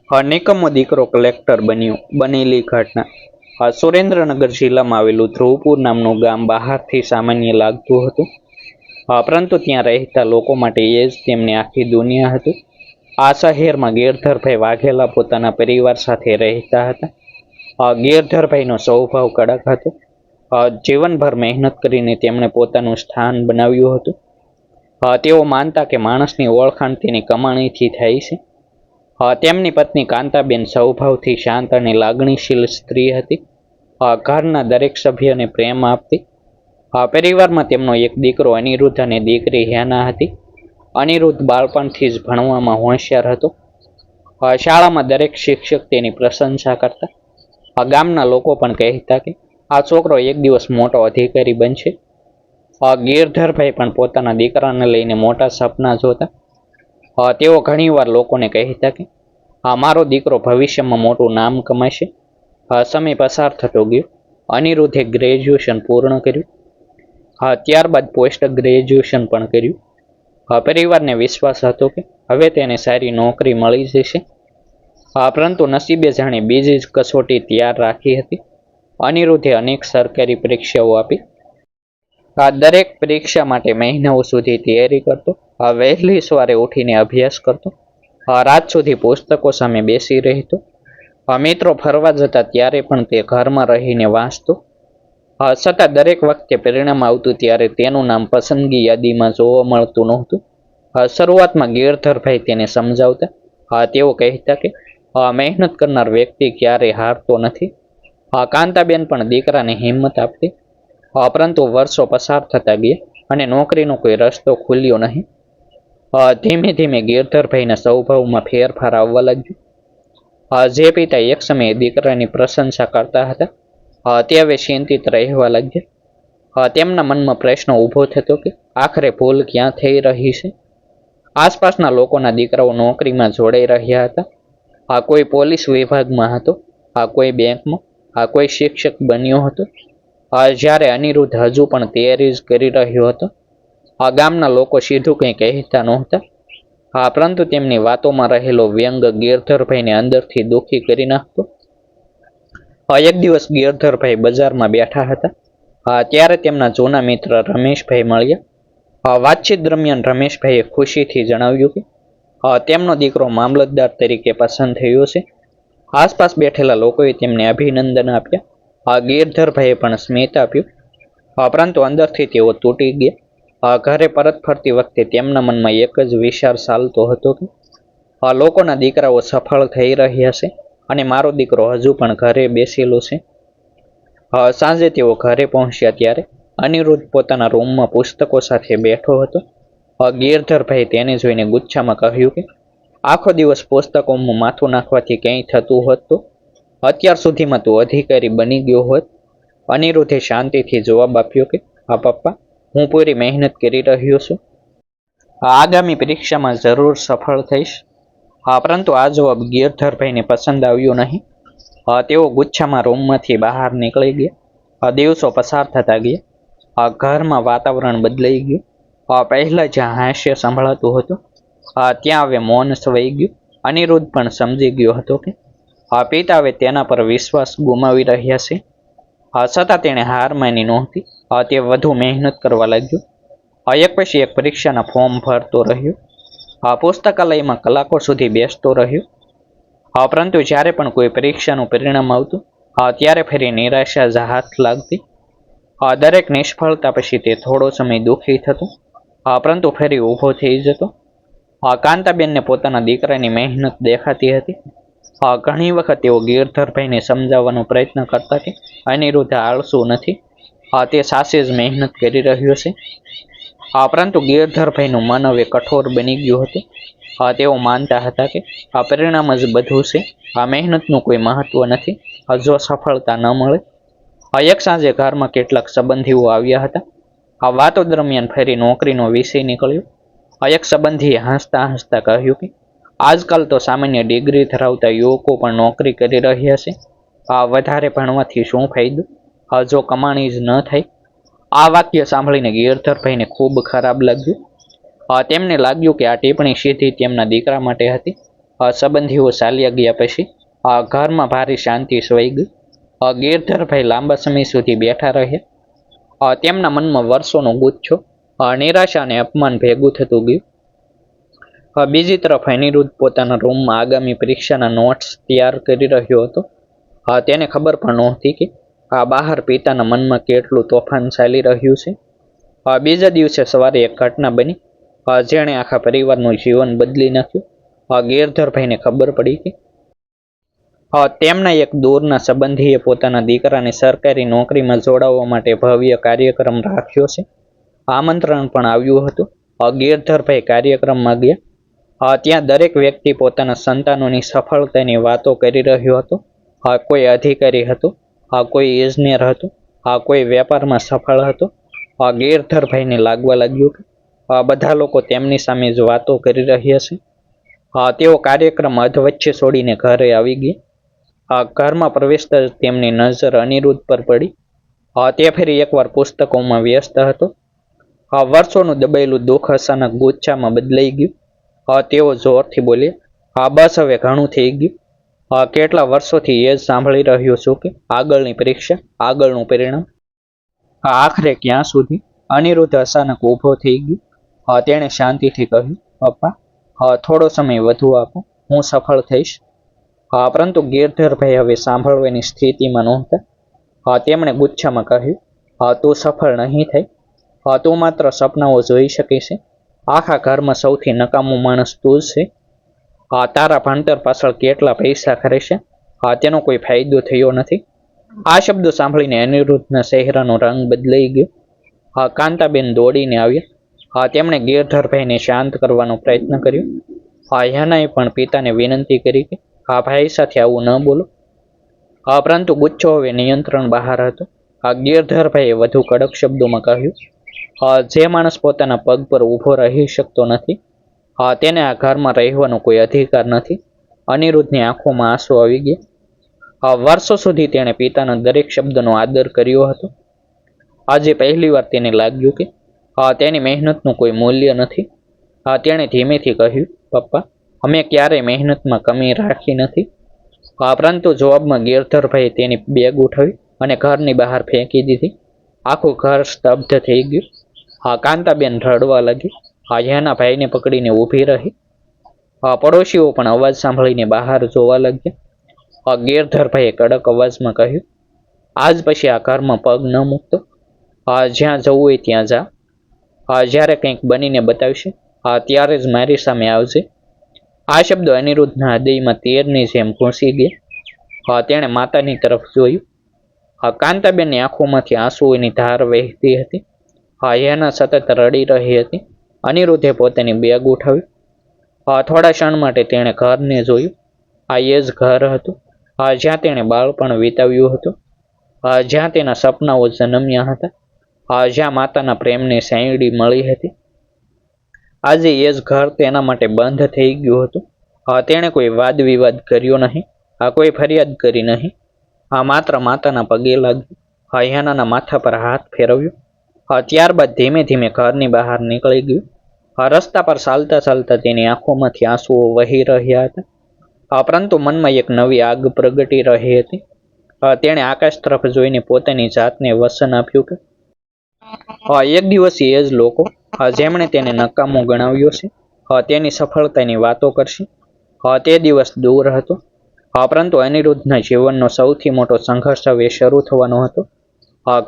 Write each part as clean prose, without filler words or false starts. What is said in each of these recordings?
નિકમો દીકરો કલેક્ટર બન્યો. બનેલી ઘટના. સુરેન્દ્રનગર જિલ્લામાં આવેલું ધ્રુવપુર નામનું ગામ બહારથી સામાન્ય લાગતું હતું, પરંતુ ત્યાં રહેતા લોકો માટે એ જ તેમની આખી દુનિયા હતું. આ શહેરમાં ગિરધરભાઈ વાઘેલા પોતાના પરિવાર સાથે રહેતા હતા. ગિરધરભાઈનો સ્વભાવ કડક હતો. જીવનભર મહેનત કરીને તેમણે પોતાનું સ્થાન બનાવ્યું હતું. તેઓ માનતા કે માણસની ઓળખાણ તેની કમાણીથી થાય છે. તેમની પત્ની કાંતાબેન સ્વભાવથી શાંત અને લાગણીશીલ સ્ત્રી હતી. ઘરના દરેક સભ્યને પ્રેમ આપતી. પરિવારમાં તેમનો એક દીકરો અનિરુદ્ધ અને દીકરી હેના હતી. અનિરુદ્ધ બાળપણથી જ ભણવામાં હોશિયાર હતો. શાળામાં દરેક શિક્ષક તેની પ્રશંસા કરતા. ગામના લોકો પણ કહેતા કે આ છોકરો એક દિવસ મોટો અધિકારી બનશે. ગિરધરભાઈ પણ પોતાના દીકરાને લઈને મોટા સપના જોતા. તેઓ ઘણીવાર લોકોને કહેતા કે મારો દીકરો ભવિષ્યમાં મોટું નામ કમાશે. સમય પસાર થતો ગયો. અનિરુદ્ધે ગ્રેજ્યુએશન પૂર્ણ કર્યું. ત્યારબાદ પોસ્ટ ગ્રેજ્યુએશન પણ કર્યું. પરિવારને વિશ્વાસ હતો કે હવે તેને સારી નોકરી મળી જશે. પરંતુ નસીબે જાણે બીજી જ કસોટી તૈયાર રાખી હતી. અનિરુદ્ધે અનેક સરકારી પરીક્ષાઓ આપી. દરેક પરીક્ષા માટે મહિનાઓ સુધી તૈયારી કરતો. વહેલી સવારે ઉઠીને અભ્યાસ કરતો. રાત સુધી પુસ્તકો સામે બેસી રહેતો. મિત્રો ફરવા જતા ત્યારે પણ તે ઘરમાં રહીને વાંચતો. છતાં દરેક વખતે પરિણામ આવતું ત્યારે તેનું નામ પસંદગી યાદીમાં જોવા મળતું નહોતું. શરૂઆતમાં ગિરધરભાઈ તેને સમજાવતા. તેઓ કહેતા કે મહેનત કરનાર વ્યક્તિ ક્યારેય હારતો નથી. કાંતાબેન પણ દીકરાને હિંમત આપતી. પરંતુ વર્ષો પસાર થતા ગયા અને નોકરીનો કોઈ રસ્તો ખુલ્યો નહીં. ધીમે ધીમે ગિરધરભાઈના સ્વભાવમાં ફેરફાર આવવા લાગ્યો. જે પિતા એક સમયે દીકરાની પ્રશંસા કરતા હતા, તે હવે ચિંતિત રહેવા લાગ્યા. તેમના મનમાં પ્રશ્ન ઊભો થતો કે આખરે ભૂલ ક્યાં થઈ રહી છે. આસપાસના લોકોના દીકરાઓ નોકરીમાં જોડાઈ રહ્યા હતા. કોઈ પોલીસ વિભાગમાં હતો, કોઈ બેંકમાં, કોઈ શિક્ષક બન્યો હતો. જ્યારે અનિરુદ્ધ હજુ પણ તૈયારી જ કરી રહ્યો હતો. ગામના લોકો સીધું કંઈ કહેતા નહોતા, પરંતુ તેમની વાતોમાં રહેલો વ્યંગ ગિરધરભાઈને અંદરથી દુઃખી કરી નાખતો. એક દિવસ ગિરધરભાઈ બજારમાં બેઠા હતા. ત્યારે તેમના જૂના મિત્ર રમેશભાઈ મળ્યા. વાતચીત દરમિયાન રમેશભાઈએ ખુશીથી જણાવ્યું કે તેમનો દીકરો મામલતદાર તરીકે પસંદ થયો છે. આસપાસ બેઠેલા લોકોએ તેમને અભિનંદન આપ્યા. ગિરધરભાઈએ પણ સ્મિત આપ્યું, પરંતુ અંદરથી તેઓ તૂટી ગયા. ઘરે પરત ફરતી વખતે તેમના મનમાં એક જ વિચાર ચાલતો હતો કે લોકોના દીકરાઓ સફળ થઈ રહ્યા છે અને મારો દીકરો હજુ પણ ઘરે બેસેલો છે. સાંજે તેઓ ઘરે પહોંચ્યા ત્યારે અનિરુદ્ધ પોતાના રૂમમાં પુસ્તકો સાથે બેઠો હતો. ગિરધરભાઈ તેને જોઈને ગુચ્છામાં કહ્યું કે આખો દિવસ પુસ્તકોમાં માથું નાખવાથી કંઈ થતું હોત તો અત્યાર સુધીમાં તું અધિકારી બની ગયો હોત. અનિરુદ્ધે શાંતિથી જવાબ આપ્યો કે પપ્પા, હું પૂરી મહેનત કરી રહ્યો છું. આગામી પરીક્ષામાં જરૂર સફળ થઈશ. પરંતુ આ જવાબ ગિરધરભાઈને પસંદ આવ્યો નહીં. તેઓ ગુચ્છામાં રૂમમાંથી બહાર નીકળી ગયા. દિવસો પસાર થતા ગયા. ઘરમાં વાતાવરણ બદલાઈ ગયું. પહેલા જ્યાં હાસ્ય સંભળાતું હતું, ત્યાં હવે મૌન છવાઈ ગયું. અનિરુદ્ધ પણ સમજી ગયો હતો કે પિતા હવે તેના પર વિશ્વાસ ગુમાવી રહ્યા છે. છતાં તેણે હાર માની નહોતી. તે વધુ મહેનત કરવા લાગ્યો. એક પછી એક પરીક્ષાના ફોર્મ ભરતો રહ્યો. પુસ્તકાલયમાં કલાકો સુધી બેસતો રહ્યો. પરંતુ જ્યારે પણ કોઈ પરીક્ષાનું પરિણામ આવતું, ત્યારે ફરી નિરાશા જ હાથ લાગતી. દરેક નિષ્ફળતા પછી તે થોડો સમય દુઃખી થતો, પરંતુ ફરી ઊભો થઈ જતો. કાંતાબેનને પોતાના દીકરાની મહેનત દેખાતી હતી. ઘણી વખત તેઓ ગિરધરભાઈને સમજાવવાનો પ્રયત્ન કરતા કે અનિરુદ્ધ આળસુ નથી, તે સાચે જ મહેનત કરી રહ્યો છે. પરંતુ ગિરધરભાઈનું મન હવે કઠોર બની ગયું હતું. તેઓ માનતા હતા કે આ પરિણામ જ બધું છે. આ મહેનતનું કોઈ મહત્વ નથી જો સફળતા ન મળે. એક સાંજે ઘરમાં કેટલાક સંબંધીઓ આવ્યા હતા. આ વાતો દરમિયાન ફરી નોકરીનો વિષય નીકળ્યો. એક સંબંધીએ હસતા હસતા કહ્યું કે આજકાલ તો સામાન્ય ડિગ્રી ધરાવતા યુવકો પણ નોકરી કરી રહ્યા છે. વધારે ભણવાથી શું ફાયદો જો કમાણી જ ન થાય. આ વાક્ય સાંભળીને ગિરધરભાઈને ખૂબ ખરાબ લાગ્યું. તેમને લાગ્યું કે આ ટિપ્પણી સીધી તેમના દીકરા માટે હતી. સંબંધીઓ ચાલ્યા ગયા પછી ઘરમાં ભારે શાંતિ છવાઈ ગઈ. ગિરધરભાઈ લાંબા સમય સુધી બેઠા રહ્યા. તેમના મનમાં વર્ષોનો ગુચ્છો નિરાશા અને અપમાન ભેગું થતું ગયું. બીજી તરફ અનિરુદ્ધ પોતાના રૂમમાં આગામી પરીક્ષાના નોટ્સ તૈયાર કરી રહ્યો હતો. તેને ખબર પણ નહોતી કે બહાર પિતાના મનમાં કેટલું તોફાન ચાલી રહ્યું છે. બીજા દિવસે સવારે એક ઘટના બની જેણે આખા પરિવારનું જીવન બદલી નાખ્યું. ગિરધરભાઈને ખબર પડી કે તેમના એક દૂરના સંબંધીએ પોતાના દીકરાને સરકારી નોકરીમાં જોડાવવા માટે ભવ્ય કાર્યક્રમ રાખ્યો છે. આમંત્રણ પણ આવ્યું હતું. ગિરધરભાઈ કાર્યક્રમમાં ગયા. ત્યાં દરેક વ્યક્તિ પોતાના સંતાનોની સફળતાની વાતો કરી રહ્યો હતો. કોઈ અધિકારી હતો, કોઈ ઇજનેર હતો, કોઈ વેપારમાં સફળ હતો. ગિરધરભાઈને લાગવા લાગ્યું કે બધા લોકો તેમની સામે જ વાતો કરી રહ્યા છે. તેઓ કાર્યક્રમ અધવચ્ચે છોડીને ઘરે આવી ગયા. ઘરમાં પ્રવેશતા જ તેમની નજર અનિરુદ્ધ પર પડી. તે ફરી એકવાર પુસ્તકોમાં વ્યસ્ત હતો. વર્ષોનું દબાયેલું દુઃખ અચાનક ગુચ્છામાં બદલાઈ ગયું. તેઓ જોરથી બોલ્યા, બસ હવે ઘણું થઈ ગયું. કેટલા વર્ષોથી એ જ સાંભળી રહ્યો છું કે આગળની પરીક્ષા, આગળનું પરિણામ. આખરે ક્યાં સુધી? અનિરુદ્ધ અચાનક ઊભો થઈ ગયો. તેણે શાંતિથી કહ્યું, પપ્પા થોડો સમય વધુ આપો, હું સફળ થઈશ. પરંતુ ગિરધરભાઈ હવે સાંભળવાની સ્થિતિમાં નહોતા. તેમણે ગુચ્છામાં કહ્યું, તું સફળ નહીં થાય. તું માત્ર સપનાઓ જોઈ શકે છે. આખા ઘરમાં સૌથી નકામો માણસ તું જ છે. તારા ભણતર પાછળ કેટલા પૈસા ખર્ચે તેનો કોઈ ફાયદો થયો નથી. આ શબ્દો સાંભળીને અનિરુદ્ધના ચહેરાનો રંગ બદલાઈ ગયો. કાંતાબેન દોડીને આવ્યા. તેમણે ગિરધરભાઈને શાંત કરવાનો પ્રયત્ન કર્યો. યાનાએ પણ પિતાને વિનંતી કરી કે ભાઈ સાથે આવું ન બોલો. પરંતુ ગુચ્છો હવે નિયંત્રણ બહાર હતો. ગિરધરભાઈએ વધુ કડક શબ્દોમાં કહ્યું, જે માણસ પોતાના પગ પર ઊભો રહી શકતો નથી તેને આ ઘરમાં રહેવાનો કોઈ અધિકાર નથી. અનિરુદ્ધની આંખોમાં આંસુ આવી ગયા. વર્ષો સુધી તેણે પિતાના દરેક શબ્દનો આદર કર્યો હતો. આજે પહેલીવાર તેને લાગ્યું કે તેની મહેનતનું કોઈ મૂલ્ય નથી. તેણે ધીમેથી કહ્યું, પપ્પા અમે ક્યારેય મહેનતમાં કમી રાખી નથી. પરંતુ જવાબમાં ગિરધરભાઈએ તેની બેગ ઉઠાવી અને ઘરની બહાર ફેંકી દીધી. આખું ઘર સ્તબ્ધ થઈ ગયું. કાંતાબેન રડવા લાગી. યાના ભાઈને પકડીને ઊભી રહી. પડોશીઓ પણ અવાજ સાંભળીને બહાર જોવા લાગ્યા. ગિરધરભાઈએ કડક અવાજમાં કહ્યું, આજ પછી આ ઘરમાં પગ ન મૂકતો. જ્યાં જવું હોય ત્યાં જા. જ્યારે કંઈક બનીને બતાવશે ત્યારે જ મારી સામે આવજે. આ શબ્દો અનિરુદ્ધના હૃદયમાં તીરની જેમ ઘૂસી ગયા. તેણે માતાની તરફ જોયું. કાંતાબેનની આંખોમાંથી આંસુઓની ધાર વહેતી હતી. યાના સતત રડી રહી હતી. અનિરુદ્ધે પોતાની બેગ ઉઠાવી. થોડા ક્ષણ માટે તેણે ઘરને જોયું. એ જ ઘર હતું જ્યાં તેણે બાળપણ વિતાવ્યું હતું, જ્યાં તેના સપનાઓ જન્મ્યા હતા, જ્યાં માતાના પ્રેમની સાયડી મળી હતી. આજે એ જ ઘર તેના માટે બંધ થઈ ગયું હતું. તેણે કોઈ વાદ વિવાદ કર્યો નહીં, કોઈ ફરિયાદ કરી નહીં. માત્ર માતાના પગે લાગ્યું. યાનાના માથા પર હાથ ફેરવ્યો. ત્યારબાદ ધીમે ધીમે ઘરની બહાર નીકળી ગયું. રસ્તા પર ચાલતા ચાલતા તેની આંખોમાંથી આંસુઓ વહી રહ્યા હતા. પરંતુ મનમાં એક નવી આગ પ્રગટી રહી હતી. તેણે આકાશ તરફ જોઈને પોતાની જાતને વચન આપ્યું કે એક દિવસ એ જ લોકો જેમણે તેને નકામો ગણાવ્યો છે તેની સફળતાની વાતો કરશે. તે દિવસ દૂર હતો. પરંતુ અનિરુદ્ધના જીવનનો સૌથી મોટો સંઘર્ષ હવે શરૂ થવાનો હતો.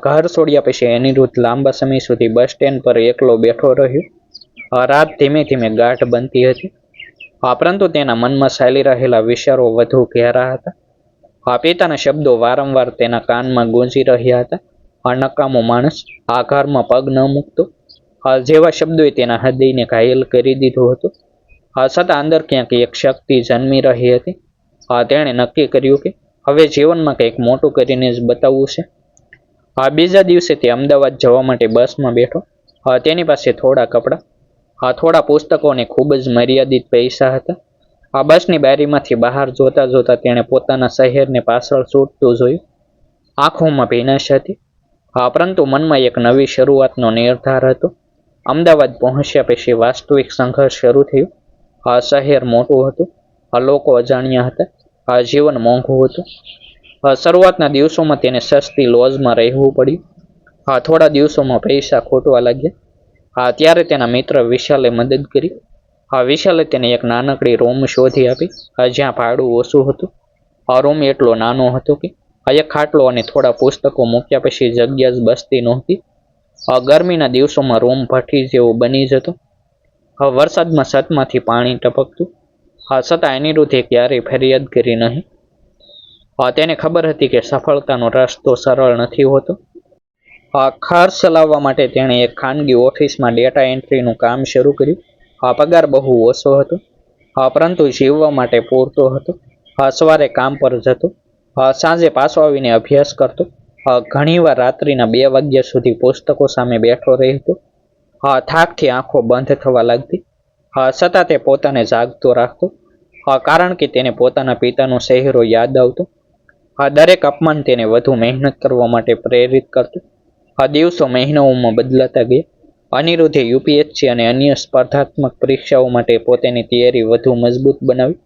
ઘર છોડ્યા પછી અનિરુદ્ધ લાંબા સમય સુધી બસ સ્ટેન્ડ પર એકલો બેઠો રહ્યો. રાત ધીમે ધીમે ગાઢ બનતી હતી. પરંતુ તેના મનમાં ચાલી રહેલા વિચારો વધુ ઘેરા હતા. પિતાના શબ્દો વારંવાર તેના કાનમાં ગુંજી રહ્યા હતા. નકામો માણસ, આ ઘરમાં પગ ન મૂકતો. જેવા શબ્દોએ તેના હૃદયને ઘાયલ કરી દીધું હતું. છતાં અંદર ક્યાંક એક શક્તિ જન્મી રહી હતી. તેણે નક્કી કર્યું કે હવે જીવનમાં કંઈક મોટું કરીને જ બતાવવું છે. બીજા દિવસે તે અમદાવાદ જવા માટે બસમાં બેઠો. તેની પાસે થોડા કપડાં, થોડા પુસ્તકો અને ખૂબ જ મર્યાદિત પૈસા હતા. બસની બારીમાંથી બહાર જોતા જોતા તેણે પોતાના શહેરને પાછળ છૂટતું જોયું. આંખોમાં ભીનાશ હતી. પરંતુ મનમાં એક નવી શરૂઆતનો નિર્ધાર હતો. અમદાવાદ પહોંચ્યા પછી વાસ્તવિક સંઘર્ષ શરૂ થયો. શહેર મોટું હતું. લોકો અજાણ્યા હતા. જીવન મોંઘું હતું. શરૂઆતના દિવસોમાં તેને સસ્તી લોજમાં રહેવું પડ્યું. થોડા દિવસોમાં પૈસા ખોટવા લાગ્યા. ત્યારે તેના મિત્ર વિશાલે મદદ કરી. વિશાલે તેને એક નાનકડી રૂમ શોધી આપી, જ્યાં ભાડું ઓછું હતું. રૂમ એટલો નાનો હતો કે એક ખાટલો અને થોડા પુસ્તકો મૂક્યા પછી જગ્યા જ બસતી નહોતી. ગરમીના દિવસોમાં રૂમ ભઠ્ઠી જેવો બની જતો. વરસાદમાં છતમાંથી પાણી ટપકતું. છતાં અનિરુદ્ધે ક્યારેય ફરિયાદ કરી નહીં. તેને ખબર હતી કે સફળતાનો રસ્તો સરળ નથી હોતો. ખર્ચ ચલાવવા માટે તેણે એક ખાનગી ઓફિસમાં ડેટા એન્ટ્રીનું કામ શરૂ કર્યું. પગાર બહુ ઓછો હતો, પરંતુ જીવવા માટે પૂરતો હતો. સવારે કામ પર જતો, સાંજે પાછો આવીને અભ્યાસ કરતો. ઘણીવાર રાત્રિના 2 વાગ્યા સુધી પુસ્તકો સામે બેઠો રહેતો. થાકથી આંખો બંધ થવા લાગતી. છતાં તે પોતાને જાગતો રાખતો, કારણ કે તેને પોતાના પિતાનો ચહેરો યાદ આવતો. દરેક અપમાન તેને વધુ મહેનત કરવા માટે પ્રેરિત કરતું. દિવસો મહિનાઓમાં બદલાતા ગયા. અનિરુદ્ધે યુપીએસસી અને અન્ય સ્પર્ધાત્મક પરીક્ષાઓ માટે પોતાની તૈયારી વધુ મજબૂત બનાવી.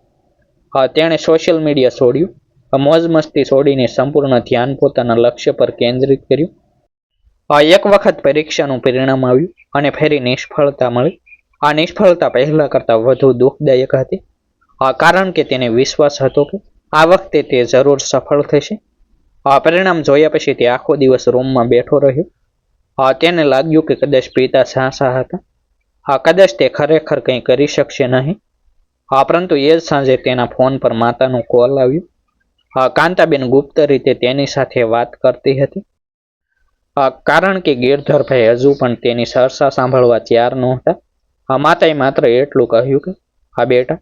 તેણે સોશિયલ મીડિયા છોડ્યું. મોજ મસ્તી છોડીને સંપૂર્ણ ધ્યાન પોતાના લક્ષ્ય પર કેન્દ્રિત કર્યું. એક વખત પરીક્ષાનું પરિણામ આવ્યું અને ફરી નિષ્ફળતા મળી. આ નિષ્ફળતા પહેલા કરતાં વધુ દુઃખદાયક હતી, કારણ કે તેને વિશ્વાસ હતો કે આ વખતે તે જરૂર સફળ થશે. પરિણામ જોયા પછી તે આખો દિવસ રૂમમાં બેઠો રહ્યો. તેને લાગ્યું કે કદાચ પિતા સાચા હતા. કદાચ તે ખરેખર કંઈ કરી શકશે નહીં. પરંતુ એ જ સાંજે તેના ફોન પર માતાનું કોલ આવ્યું. કાંતાબેન ગુપ્ત રીતે તેની સાથે વાત કરતી હતી, કારણ કે ગિરધરભાઈ હજુ પણ તેની ચર્ચા સાંભળવા તૈયાર નહોતા. માતાએ માત્ર એટલું કહ્યું કે બેટા,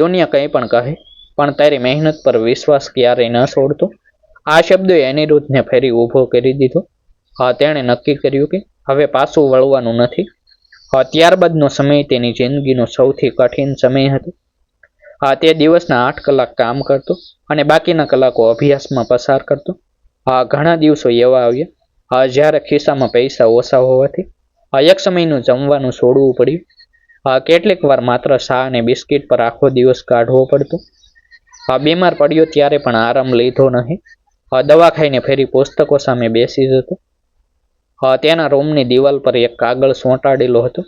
દુનિયા કંઈ પણ કહે, પણ તારી મહેનત પર વિશ્વાસ ક્યારેય ન છોડતો. આ શબ્દોએ અનિરુદ્ધને ફરી ઊભો કરી દીધો. તેણે નક્કી કર્યું કે હવે પાછું વળવાનું નથી. ત્યારબાદનો સમય તેની જિંદગીનો સૌથી કઠિન સમય હતો. તે દિવસના 8 કલાક કામ કરતો અને બાકીના કલાકો અભ્યાસમાં પસાર કરતો. ઘણા દિવસો એવા આવ્યા જ્યારે ખિસ્સામાં પૈસા ઓછા હોવાથી એક સમયનું જમવાનું છોડવું પડ્યું. કેટલીક વાર માત્ર ચા અને બિસ્કિટ પર આખો દિવસ કાઢવો પડતો. બીમાર પડ્યો ત્યારે પણ આરામ લીધો નહીં. દવા ખાઈને ફરી પુસ્તકો સામે બેસી જતો. તેના રૂમની દિવાલ પર એક કાગળ ચોંટાડેલો હતો,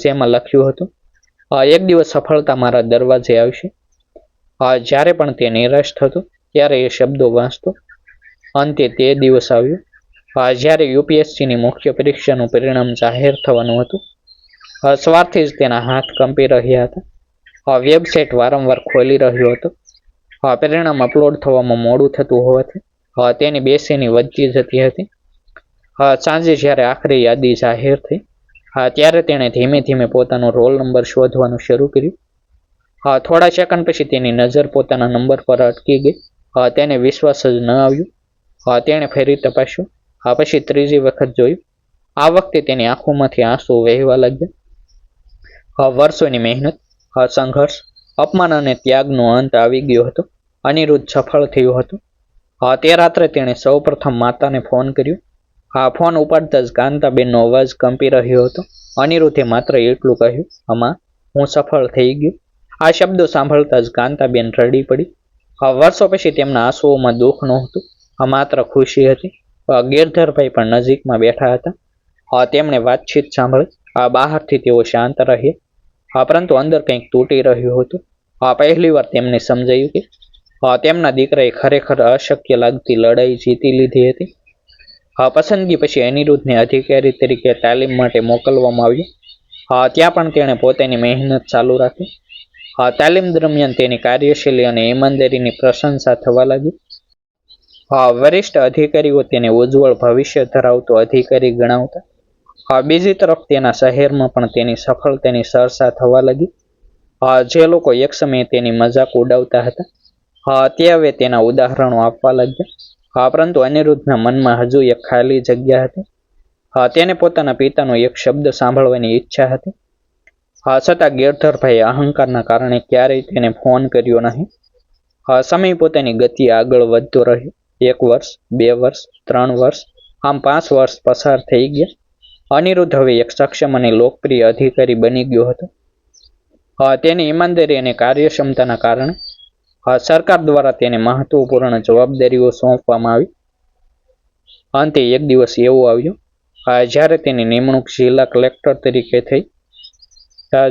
જેમાં લખ્યું હતું, એક દિવસ સફળતા મારા દરવાજે આવશે. જ્યારે પણ તે નિરાશ થતો ત્યારે એ શબ્દો વાંચતો. અંતે તે દિવસ આવ્યો, જ્યારે યુપીએસસીની મુખ્ય પરીક્ષાનું પરિણામ જાહેર થવાનું હતું. સવારથી જ તેના હાથ કંપી રહ્યા હતા. વેબસાઇટ વારંવાર ખોલી રહ્યો હતો. પરિણામ અપલોડ થવામાં મોડું થતું હોવાથી તેની બેચેની વધતી જતી હતી. સાંજે જ્યારે આખરી યાદી જાહેર થઈ, ત્યારે તેણે ધીમે ધીમે પોતાનો રોલ નંબર શોધવાનું શરૂ કર્યું. થોડા સેકન્ડ પછી તેની નજર પોતાના નંબર પર અટકી ગઈ. તેને વિશ્વાસ જ ન આવ્યું. તેણે ફરી તપાસ્યું, પછી ત્રીજી વખત જોયું. આ વખતે તેની આંખોમાંથી આંસુ વહેવા લાગ્યા. વર્ષોની મહેનત, સંઘર્ષ, અપમાન અને ત્યાગનો અંત આવી ગયો હતો. અનિરુદ્ધ સફળ થયો હતો. તે રાત્રે તેણે સૌપ્રથમ માતાને ફોન કર્યો. ફોન ઉપાડતા જ કાંતાબેનનો અવાજ કંપી રહ્યો હતો. અનિરુદ્ધે માત્ર એટલું કહ્યું, અમ્મા, હું સફળ થઈ ગયો. આ શબ્દો સાંભળતા જ કાંતાબેન રડી પડી. વર્ષો પછી તેમના આંસુઓમાં દુઃખ નહોતું, માત્ર ખુશી હતી. ગિરધરભાઈ પણ નજીકમાં બેઠા હતા. તેમણે વાતચીત સાંભળી. બહારથી તેઓ શાંત રહ્યા, પરંતુ અંદર કંઈક તૂટી રહ્યું હતું. પહેલી વાર તેમને સમજાયું કે તેમના દીકરાએ ખરેખર અશક્ય લાગતી લડાઈ જીતી લીધી હતી. પસંદગી પછી અનિરુદ્ધને અધિકારી તરીકે તાલીમ માટે મોકલવામાં આવ્યો. ત્યાં પણ તેણે પોતાની મહેનત ચાલુ રાખી. તાલીમ દરમિયાન તેની કાર્યશૈલી અને ઈમાનદારીની પ્રશંસા થવા લાગી. વરિષ્ઠ અધિકારીઓ તેને ઉજ્જવળ ભવિષ્ય ધરાવતો અધિકારી ગણાવતા. બીજી તરફ તેના શહેરમાં પણ તેની સફળતાની ચર્ચા થવા લાગી. જે લોકો એક સમયે તેની મજાક ઉડાવતા હતા, તે હવે તેના ઉદાહરણો આપવા લાગ્યા. પરંતુ અનિરુદ્ધના મનમાં હજુ એક ખાલી જગ્યા હતી. તેને પોતાના પિતાનો એક શબ્દ સાંભળવાની ઈચ્છા હતી. છતાં ગિરધરભાઈએ અહંકારના કારણે ક્યારેય તેને ફોન કર્યો નહીં. સમય પોતાની ગતિ આગળ વધતો રહ્યો. 1 વર્ષ, 2 વર્ષ, 3 વર્ષ, આમ 5 વર્ષ પસાર થઈ ગયા. અનિરુદ્ધ હવે એક સક્ષમ અને લોકપ્રિય અધિકારી બની ગયો હતો. તેની ઈમાનદારી અને કાર્યક્ષમતાના કારણે સરકાર દ્વારા તેને મહત્વપૂર્ણ જવાબદારીઓ સોંપવામાં આવી. અંતે એક દિવસ એવો આવ્યો જ્યારે તેની નિમણૂક જિલ્લા કલેક્ટર તરીકે થઈ.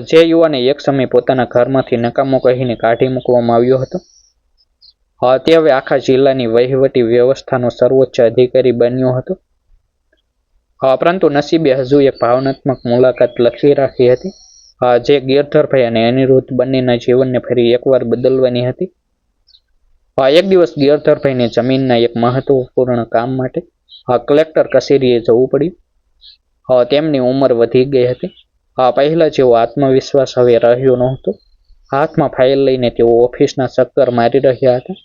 જે યુવાને એક સમય પોતાના ઘરમાંથી નકામો કહીને કાઢી મૂકવામાં આવ્યો હતો, તે હવે આખા જિલ્લાની વહીવટી વ્યવસ્થાનો સર્વોચ્ચ અધિકારી બન્યો હતો. પરંતુ નસીબે હજુ એક ભાવનાત્મક મુલાકાત લખી રાખી હતી, જે ગિરધરભાઈ અને અનિરુદ્ધ બંનેના જીવનને ફરી એકવાર બદલવાની હતી. એક દિવસ ગિરધરભાઈને જમીનના એક મહત્વપૂર્ણ કામ માટે કલેક્ટર કચેરીએ જવું પડ્યું. તેમની ઉંમર વધી ગઈ હતી. પહેલા જેવો આત્મવિશ્વાસ હવે રહ્યો નહોતો. હાથમાં ફાઇલ લઈને તેઓ ઓફિસના ચક્કર મારી રહ્યા હતા.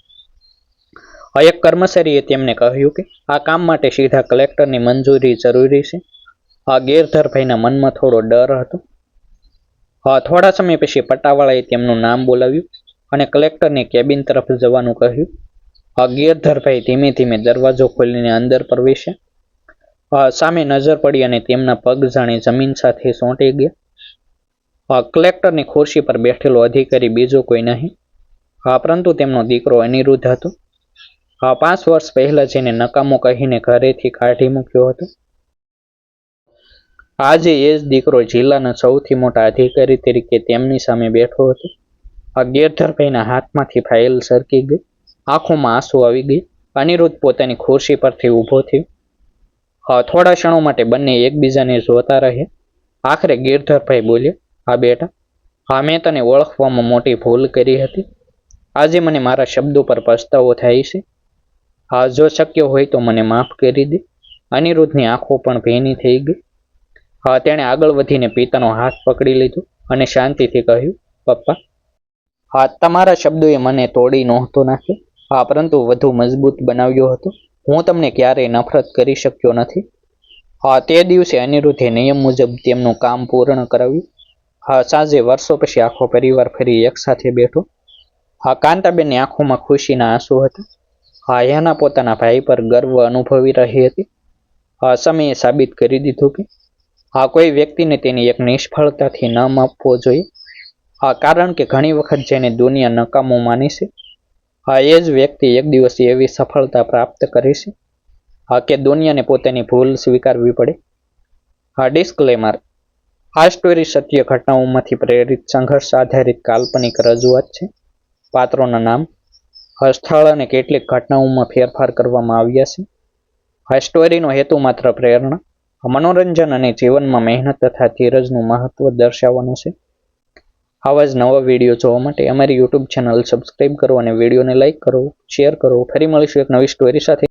એક કર્મચારીએ તેમને કહ્યું કે આ કામ માટે સીધા કલેક્ટરની મંજૂરી જરૂરી છે. ગિરધરભાઈના મનમાં થોડો ડર હતો. થોડા સમય પછી પટ્ટાવાળાએ તેમનું નામ બોલાવ્યું અને કલેક્ટરની કેબિન તરફ જવાનું કહ્યું. ગિરધરભાઈ ધીમે ધીમે દરવાજો ખોલીને અંદર પ્રવેશ્યા. સામે નજર પડી અને તેમના પગ જાણે જમીન સાથે ચોંટી ગયા. કલેક્ટરની ખુરશી પર બેઠેલો અધિકારી બીજો કોઈ નહીં, પરંતુ તેમનો દીકરો અનિરુદ્ધ હતો. 5 વર્ષ પહેલા જેને નકામો કહીને ઘરેથી કાઢી મૂક્યો હતો. આજે એ જ દીકરો જિલ્લાના સૌથી મોટા અધિકારી તરીકે તેમની સામે બેઠો હતો. ગિરધરભાઈના હાથમાંથી ફાઇલ સરકી ગઈ. આંખોમાં આંસુ આવી ગઈ. અનિરુદ્ધ પોતાની ખુરશી પરથી ઊભો થયો. થોડા ક્ષણો માટે બંને એકબીજાને જોતા રહ્યા. આખરે ગિરધરભાઈ બોલ્યા, હા બેટા, મેં તને ઓળખવામાં મોટી ભૂલ કરી હતી. આજે મને મારા શબ્દો પર પસ્તાવો થાય છે. જો શક્ય હોય તો મને માફ કરી દે. અનિરુદ્ધની આંખો પણ ભીની થઈ ગઈ. તેણે આગળ વધીને પિતાનો હાથ પકડી લીધો અને શાંતિથી કહ્યું, પપ્પા, તમારા શબ્દોએ મને તોડી નહોતો નાખ્યો, પરંતુ વધુ મજબૂત બનાવ્યો હતો. હું તમને ક્યારેય નફરત કરી શક્યો નથી. તે દિવસે અનિરુદ્ધે નિયમ મુજબ તેમનું કામ પૂર્ણ કરાવ્યું. સાંજે વર્ષો પછી આખો પરિવાર ફરી એક સાથે બેઠો. કાંતાબેનની આંખોમાં ખુશીના આંસુ હતા. યાના પોતાના ભાઈ પર ગર્વ અનુભવી રહી હતી. સમયે સાબિત કરી દીધું કે કોઈ વ્યક્તિને તેની એક નિષ્ફળતાથી ન માપવો જોઈએ. કારણ કે ઘણી વખત જેને દુનિયા નકામો માને છે, એ જ વ્યક્તિ એક દિવસ એવી સફળતા પ્રાપ્ત કરે છે કે દુનિયાને પોતાની ભૂલ સ્વીકારવી પડે. ડિસ્ક્લેમર: આ સ્ટોરી સત્ય ઘટનાઓમાંથી પ્રેરિત સંઘર્ષ આધારિત કાલ્પનિક રજૂઆત છે. પાત્રોના નામ, સ્થળ અને કેટલીક ઘટનાઓમાં ફેરફાર કરવામાં આવ્યા છે. આ સ્ટોરીનો હેતુ માત્ર પ્રેરણા, મનોરંજન અને જીવનમાં મહેનત તથા ધીરજનું મહત્વ દર્શાવવાનું છે. આવા જ નવા વિડીયો જોવા માટે અમારી યુટ્યુબ ચેનલ સબસ્ક્રાઈબ કરો અને વિડીયોને લાઇક કરો, શેર કરો. ફરી મળીશું એક નવી સ્ટોરી સાથે.